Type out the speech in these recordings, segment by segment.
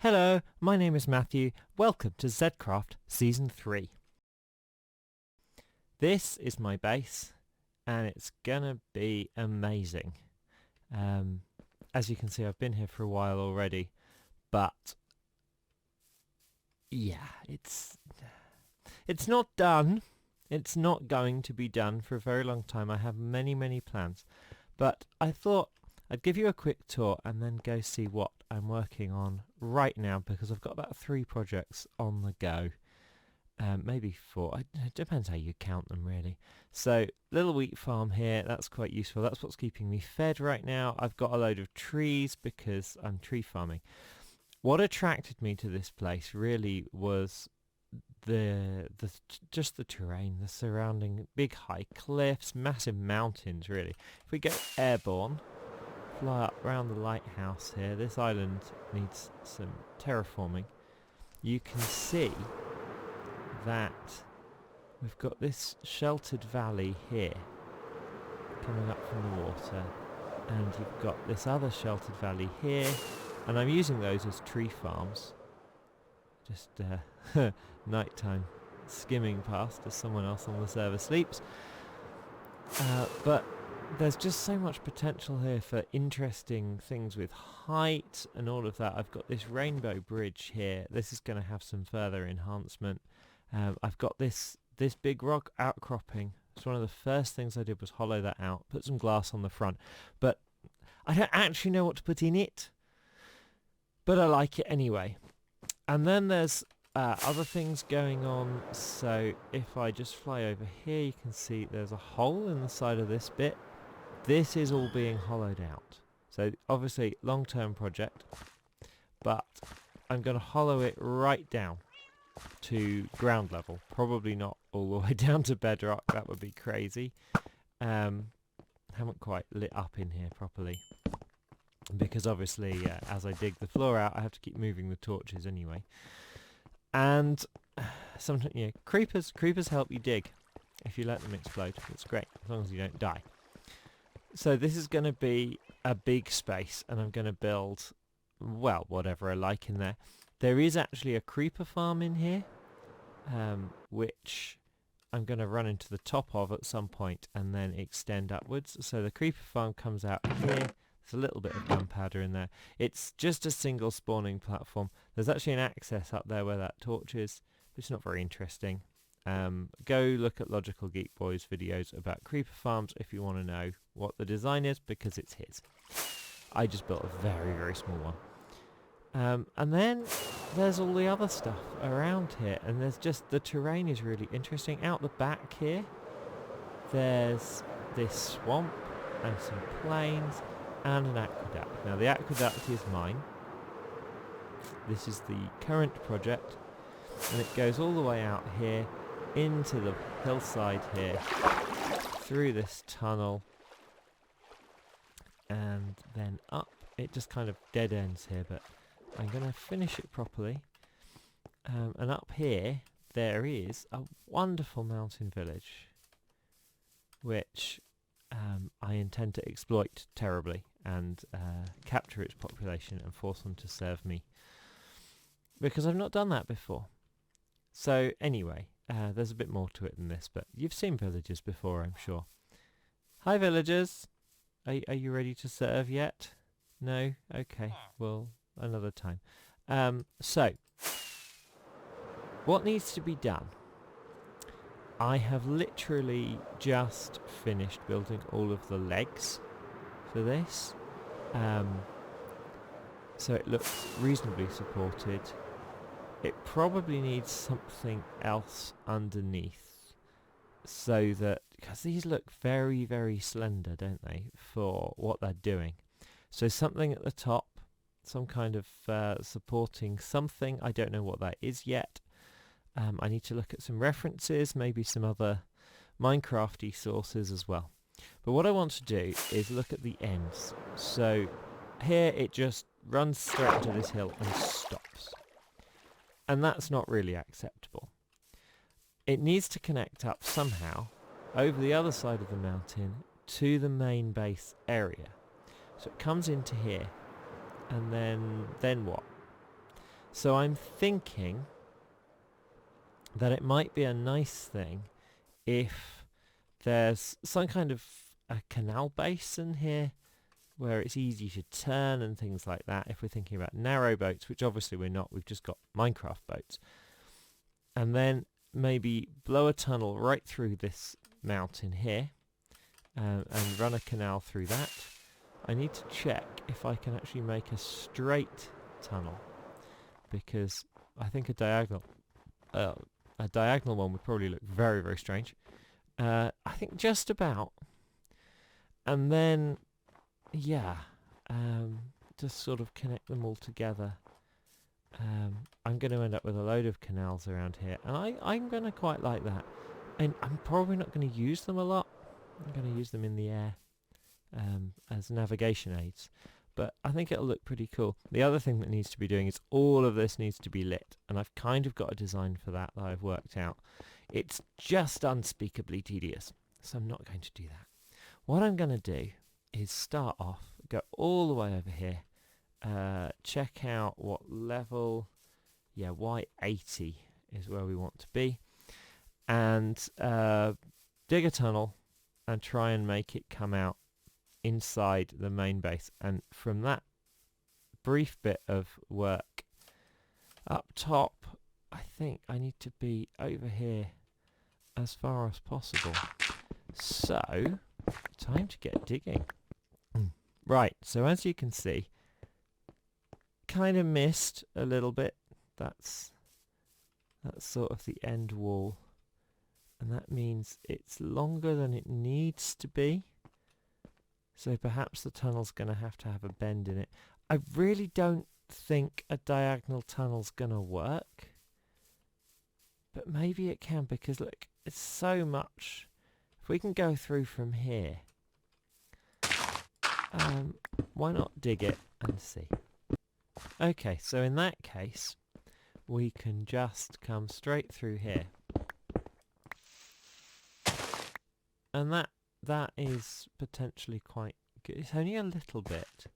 Hello, my name is Matthew. Welcome to Zedcraft Season 3. This is my base, and it's gonna be amazing. As you can see, I've been here for a while already, but yeah, it's not done. It's not going to be done for a very long time. I have many plans, but I thought I'd give you a quick tour and then go see what I'm working on right now, because I've got about 3 projects on the go. Maybe 4. It depends how you count them, really. So, little wheat farm here. That's quite useful. That's what's keeping me fed right now. I've got a load of trees because I'm tree farming. What attracted me to this place really was just the terrain, the surrounding big high cliffs, massive mountains, really. If we go airborne, fly up around the lighthouse here. This island needs some terraforming. You can see that we've got this sheltered valley here coming up from the water, and you've got this other sheltered valley here, and I'm using those as tree farms. Just nighttime skimming past as someone else on the server sleeps. But there's just so much potential here for interesting things with height and all of that. I've got this rainbow bridge here. This is going to have some further enhancement. I've got this big rock outcropping. It's one of the first things I did was hollow that out, put some glass on the front. But I don't actually know what to put in it, but I like it anyway. And then there's other things going on. So if I just fly over here, you can see there's a hole in the side of this bit. This is all being hollowed out. So obviously long-term project, but I'm going to hollow it right down to ground level. Probably not all the way down to bedrock. That would be crazy. Haven't quite lit up in here properly, because obviously as I dig the floor out, I have to keep moving the torches anyway. And sometimes, creepers help you dig if you let them explode. It's great, as long as you don't die. So this is going to be a big space, and I'm going to build, well, whatever I like in there. There is actually a creeper farm in here, which I'm going to run into the top of at some point and then extend upwards. So the creeper farm comes out here. There's a little bit of gunpowder in there. It's just a single spawning platform. There's actually an access up there where that torch is, but it's not very interesting. Go look at Logical Geek Boy's videos about creeper farms if you want to know what the design is, because it's his. I just built a very small one. And then there's all the other stuff around here, and there's just, the terrain is really interesting. Out the back here, there's this swamp and some plains and an aqueduct. Now the aqueduct is mine. This is the current project, and it goes all the way out here into the hillside here, through this tunnel, and then up. It just kind of dead ends here, but I'm going to finish it properly. And up here there is a wonderful mountain village, which I intend to exploit terribly and capture its population and force them to serve me, because I've not done that before. So anyway, there's a bit more to it than this, but you've seen villagers before, I'm sure. Hi villagers! Are you ready to serve yet? No? Okay, well, another time. So, what needs to be done? I have literally just finished building all of the legs for this. So it looks reasonably supported. It probably needs something else underneath, so that, because these look very slender, don't they, for what they're doing. So something at the top, some kind of supporting something. I don't know what that is yet. I need to look at some references, maybe some other Minecrafty sources as well. But what I want to do is look at the ends. So here it just runs straight into this hill and stops. And that's not really acceptable. It needs to connect up somehow over the other side of the mountain to the main base area. So it comes into here, and then what? So I'm thinking that it might be a nice thing if there's some kind of a canal basin here where it's easy to turn and things like that. If we're thinking about narrow boats, which obviously we're not, we've just got Minecraft boats. And then maybe blow a tunnel right through this mountain here and run a canal through that. I need to check if I can actually make a straight tunnel, because I think a diagonal one would probably look very, very strange. I think just about. And then, yeah, just sort of connect them all together. I'm going to end up with a load of canals around here, and I'm going to quite like that. And I'm probably not going to use them a lot. I'm going to use them in the air as navigation aids, but I think it'll look pretty cool. The other thing that needs to be doing is all of this needs to be lit, and I've kind of got a design for that I've worked out. It's just unspeakably tedious, so I'm not going to do that. What I'm going to do is start off, go all the way over here, check out what level, Y80 is where we want to be, and dig a tunnel and try and make it come out inside the main base. And from that brief bit of work up top, I think I need to be over here as far as possible. So, time to get digging. Right, so as you can see, kind of missed a little bit. That's sort of the end wall, and that means it's longer than it needs to be. So perhaps the tunnel's going to have a bend in it. I really don't think a diagonal tunnel's going to work, but maybe it can, because look, it's so much. If we can go through from here, why not dig it and see? Okay, so in that case, we can just come straight through here. And that is potentially quite good. It's only a little bit.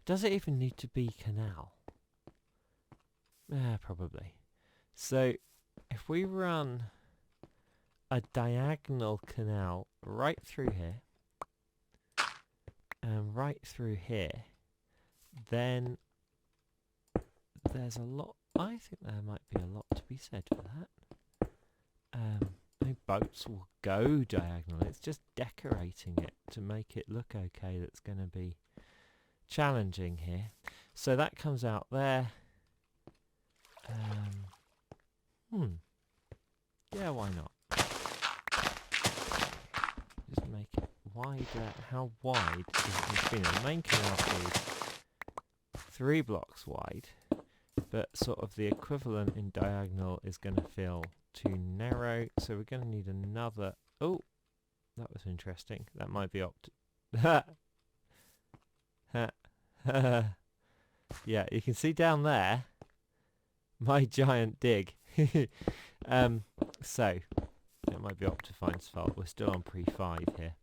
Does it even need to be canal? Probably. So if we run a diagonal canal right through here and right through here, then there's a lot. I think there might be a lot to be said for that. Boats will go diagonal. It's just decorating it to make it look okay that's going to be challenging here. So that comes out there. Yeah, why not? Just make it wider. How wide is it going to be? The main canal is 3 blocks wide, but sort of the equivalent in diagonal is going to feel too narrow, so we're going to need another. Oh, that was interesting. That might be yeah, you can see down there my giant dig. So it might be Optifine's fault. We're still on pre-5 here.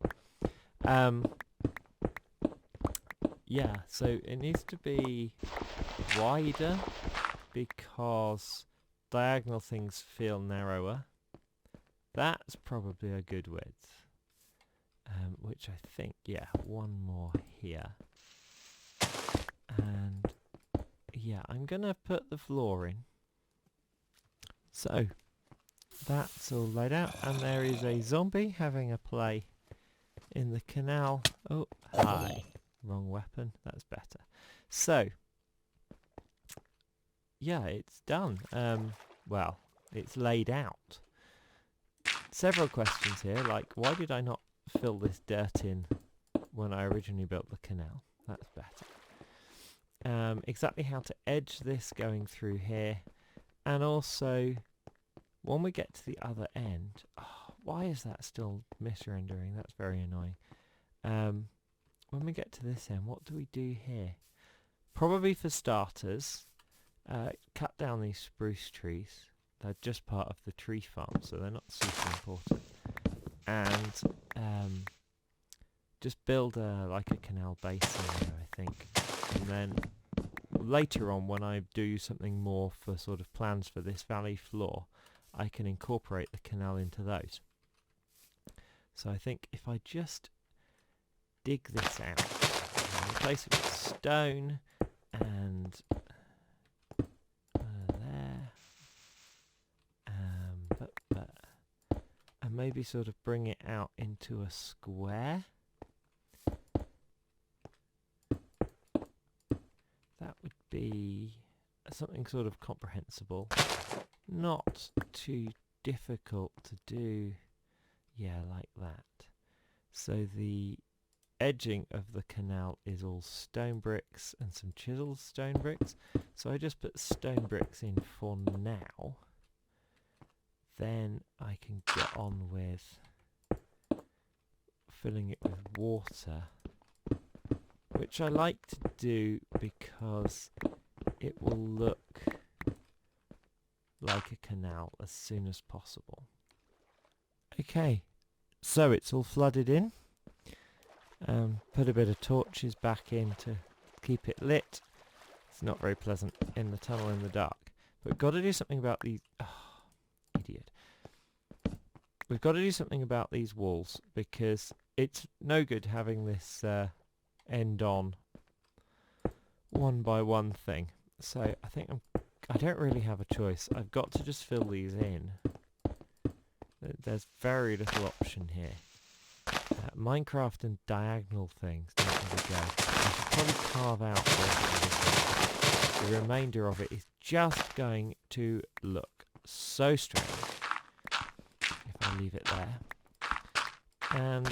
Yeah, so it needs to be wider because diagonal things feel narrower. That's probably a good width. Which I think, yeah, one more here. And yeah, I'm gonna put the floor in. So that's all laid out, and there is a zombie having a play in the canal. Oh, hi. Wrong weapon. That's better. So yeah, it's done. Well, it's laid out. Several questions here, like why did I not fill this dirt in when I originally built the canal? That's better. Exactly how to edge this going through here, and also when we get to the other end, why is that still misrendering? That's very annoying. When we get to this end, what do we do here? Probably for starters, cut down these spruce trees. They're just part of the tree farm, so they're not super important. And just build like a canal basin there, I think. And then later on when I do something more for sort of plans for this valley floor, I can incorporate the canal into those. So I think if I just dig this out, replace it with stone and there, and maybe sort of bring it out into a square. That would be something sort of comprehensible, not too difficult to do. Yeah, like that. So the edging of the canal is all stone bricks and some chiseled stone bricks. So I just put stone bricks in for now. Then I can get on with filling it with water, which I like to do because it will look like a canal as soon as possible. Okay, so it's all flooded in. Put a bit of torches back in to keep it lit. It's not very pleasant in the tunnel in the dark. But we've got to do something about these... Oh, idiot. We've got to do something about these walls, because it's no good having this end on one by one thing. So I think I don't really have a choice. I've got to just fill these in. There's very little option here. Minecraft and diagonal things don't really go. I should probably carve out the remainder of it is just going to look so strange if I leave it there. And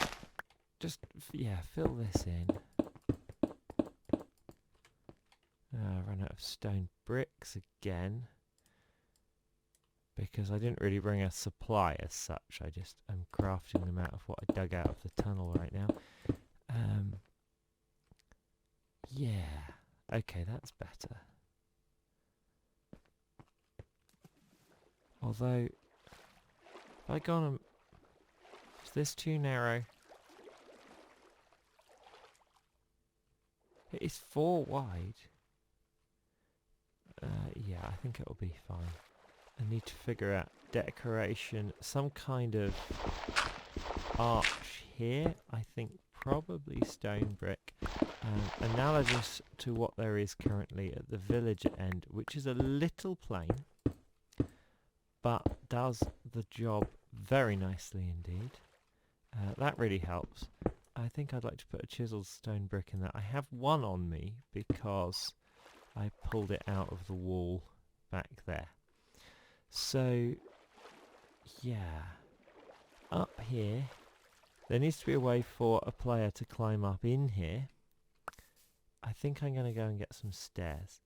just, yeah, fill this in. Run out of stone bricks again, because I didn't really bring a supply as such. I just am crafting them out of what I dug out of the tunnel right now. Yeah, okay, that's better. Although, if I go on and... Is this too narrow? It is 4 wide. Yeah, I think it'll be fine. I need to figure out decoration, some kind of arch here. I think probably stone brick, analogous to what there is currently at the village end, which is a little plain, but does the job very nicely indeed. That really helps. I think I'd like to put a chiseled stone brick in that. I have one on me because I pulled it out of the wall back there. So, yeah, up here, there needs to be a way for a player to climb up in here. I think I'm going to go and get some stairs.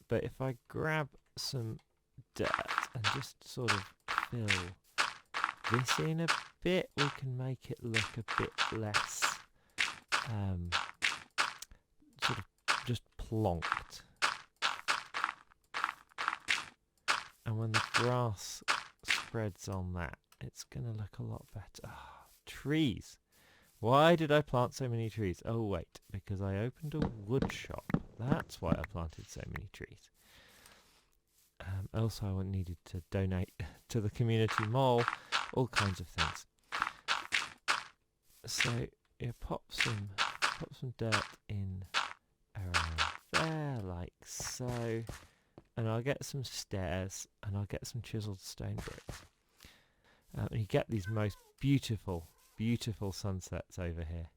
But if I grab some dirt and just sort of fill this in a bit, we can make it look a bit less sort of just plonked. And when the grass spreads on that, it's going to look a lot better. Oh, trees. Why did I plant so many trees? Oh, wait, because I opened a wood shop. That's why I planted so many trees. Also, I needed to donate to the community mall, all kinds of things. So, yeah, pop some dirt in around there, like so. And I'll get some stairs, and I'll get some chiseled stone bricks. And you get these most beautiful, beautiful sunsets over here.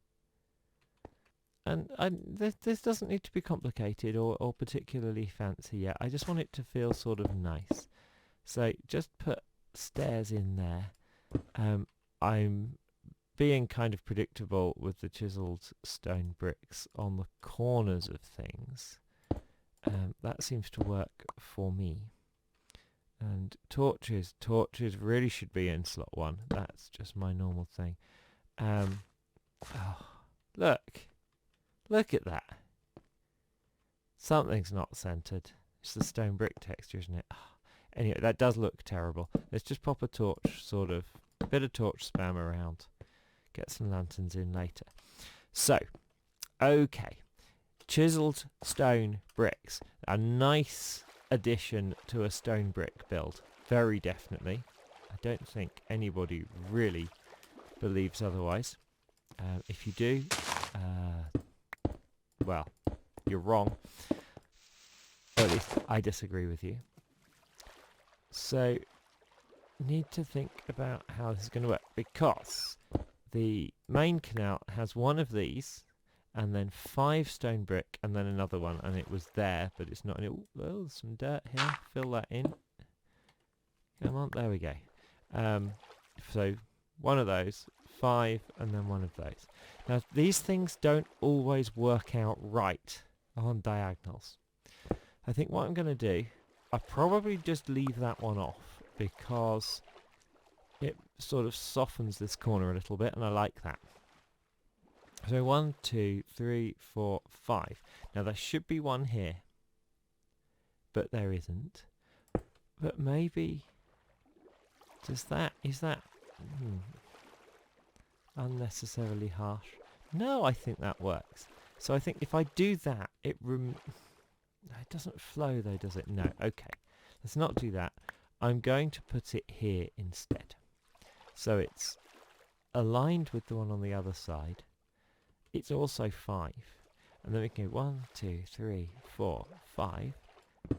And this doesn't need to be complicated or particularly fancy yet. I just want it to feel sort of nice. So just put stairs in there. I'm being kind of predictable with the chiseled stone bricks on the corners of things. That seems to work for me. And torches really should be in slot 1. That's just my normal thing. Oh, look at that. Something's not centered. It's the stone brick texture, isn't it? Oh, anyway, that does look terrible. Let's just pop a torch, sort of, a bit of torch spam around. Get some lanterns in later. So, okay. chiseled stone bricks. A nice addition to a stone brick build. Very definitely. I don't think anybody really believes otherwise. If you do, well, you're wrong. Or at least I disagree with you. So, need to think about how this is going to work, because the main canal has one of these, and then 5 stone brick, and then another one, and it was there, but it's not. Oh, there's some dirt here. Fill that in. Come on, there we go. So one of those, 5, and then one of those. Now these things don't always work out right on diagonals. I think what I'm going to do, I'll probably just leave that one off, because it sort of softens this corner a little bit, and I like that. So 1, 2, 3, 4, 5. Now there should be one here, but there isn't. But maybe, is that unnecessarily harsh? No, I think that works. So I think if I do that, it doesn't flow though, does it? No. Okay, let's not do that. I'm going to put it here instead. So it's aligned with the one on the other side. It's also 5. And then we can go 1, 2, 3, 4, 5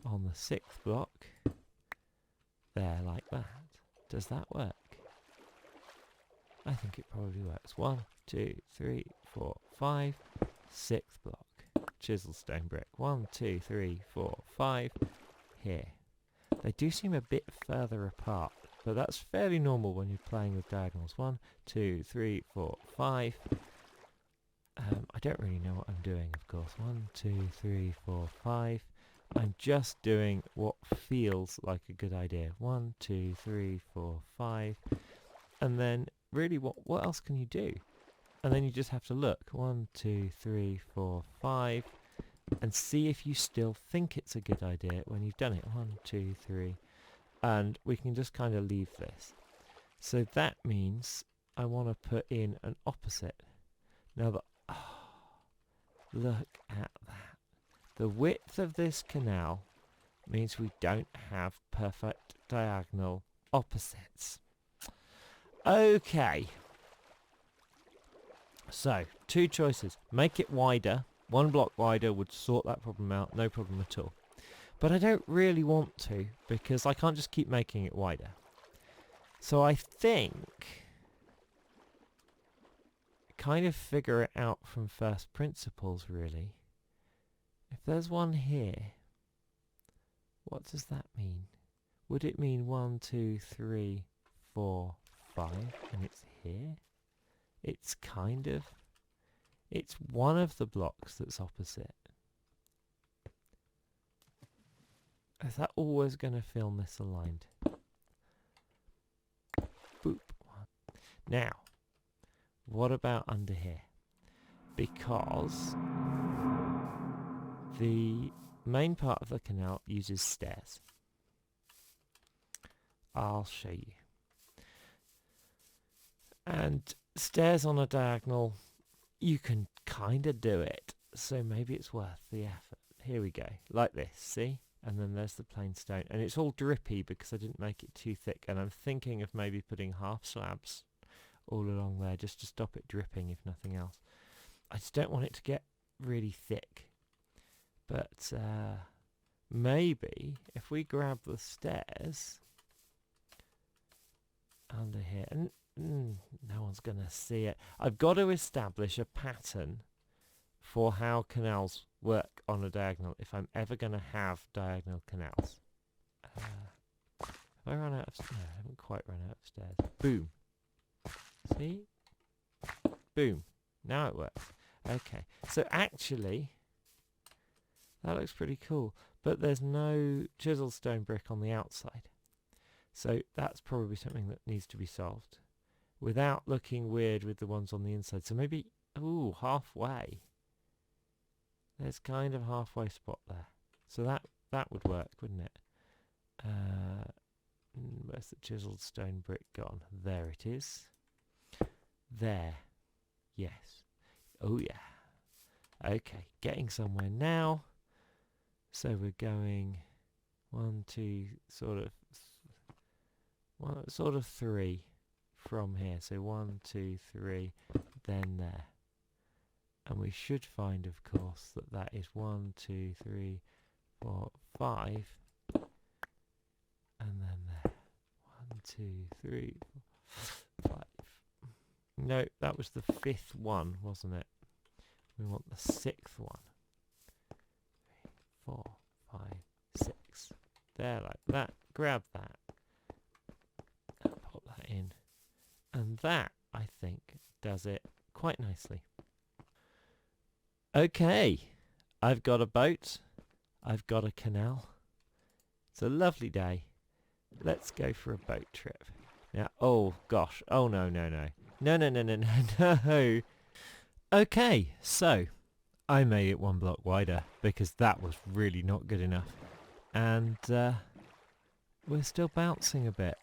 on the 6th block. There, like that. Does that work? I think it probably works. 1, 2, 3, 4, 5. 6th block. Chisel stone brick. 1, 2, 3, 4, 5. Here. They do seem a bit further apart, but that's fairly normal when you're playing with diagonals. 1, 2, 3, 4, 5. I don't really know what I'm doing, of course. 1, 2, 3, 4, 5. I'm just doing what feels like a good idea. 1, 2, 3, 4, 5. And then, really, what else can you do? And then you just have to look. 1, 2, 3, 4, 5. And see if you still think it's a good idea when you've done it. 1, 2, 3. And we can just kind of leave this. So that means I want to put in an opposite. Now, look at that. The width of this canal means we don't have perfect diagonal opposites. Okay. So, 2 choices. Make it wider. 1 block wider would sort that problem out, no problem at all. But I don't really want to, because I can't just keep making it wider. So I think, kind of figure it out from first principles, really. If there's one here, what does that mean? Would it mean 1, 2, 3, 4, 5, and it's here? It's kind of... It's one of the blocks that's opposite. Is that always going to feel misaligned? Boop. Now, what about under here? Because the main part of the canal uses stairs. I'll show you. And stairs on a diagonal, you can kind of do it, so maybe it's worth the effort. Here we go, like this, see? And then there's the plain stone, and it's all drippy because I didn't make it too thick, and I'm thinking of maybe putting half slabs all along there just to stop it dripping, if nothing else. I just don't want it to get really thick. But maybe if we grab the stairs under here, and no one's going to see it. I've got to establish a pattern for how canals work on a diagonal if I'm ever going to have diagonal canals. Have I run out of stairs? No, I haven't quite run out of stairs. Boom. See? Boom. Now it works. Okay. So actually, that looks pretty cool. But there's no chiseled stone brick on the outside. So that's probably something that needs to be solved without looking weird with the ones on the inside. So maybe, ooh, halfway. There's kind of a halfway spot there. So that would work, wouldn't it? Where's the chiseled stone brick gone? There it is. There. Yes. Oh yeah. Okay, getting somewhere now. So we're going 1, 2, sort of 3 from here. So 1, 2, 3, then there. And we should find, of course, that is 1, 2, 3, 4, 5, and then there. 1, 2, 3, 4, 5. No, that was the 5th one, wasn't it? We want the 6th one. 3, 4, 5, 6. There, like that. Grab that. And pop that in. And that, I think, does it quite nicely. Okay, I've got a boat. I've got a canal. It's a lovely day. Let's go for a boat trip. Now, oh gosh. Oh no. No. Okay, so I made it 1 block wider because that was really not good enough. And we're still bouncing a bit.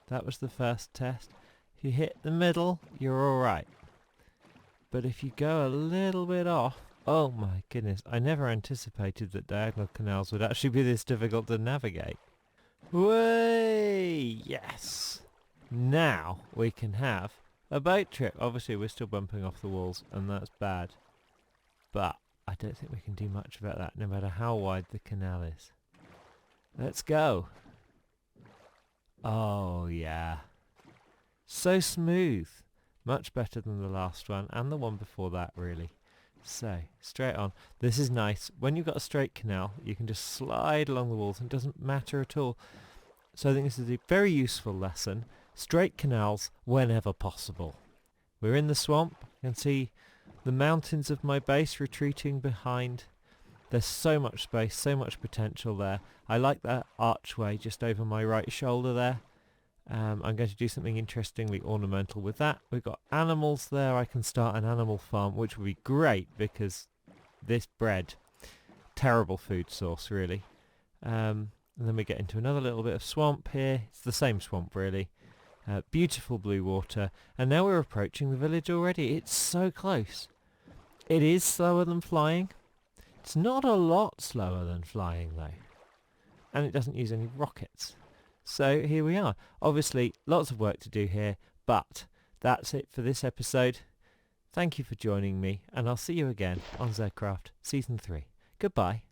That was the first test. If you hit the middle, you're alright. But if you go a little bit off, oh my goodness, I never anticipated that diagonal canals would actually be this difficult to navigate. Way! Yes! Now we can have a boat trip. Obviously we're still bumping off the walls and that's bad. But I don't think we can do much about that no matter how wide the canal is. Let's go. Oh yeah. So smooth. Much better than the last one and the one before that really. So, straight on. This is nice. When you've got a straight canal, you can just slide along the walls and it doesn't matter at all. So I think this is a very useful lesson. Straight canals whenever possible. We're in the swamp. You can see the mountains of my base retreating behind. There's so much space, so much potential there. I like that archway just over my right shoulder there. I'm going to do something interestingly ornamental with that. We've got animals there. I can start an animal farm, which would be great because this bread, terrible food source really. And then we get into another little bit of swamp here. It's the same swamp really. Beautiful blue water. And now we're approaching the village already. It's so close. It is slower than flying. It's not a lot slower than flying though. And it doesn't use any rockets. So here we are. Obviously, lots of work to do here, but that's it for this episode. Thank you for joining me, and I'll see you again on Zedcraft Season 3. Goodbye.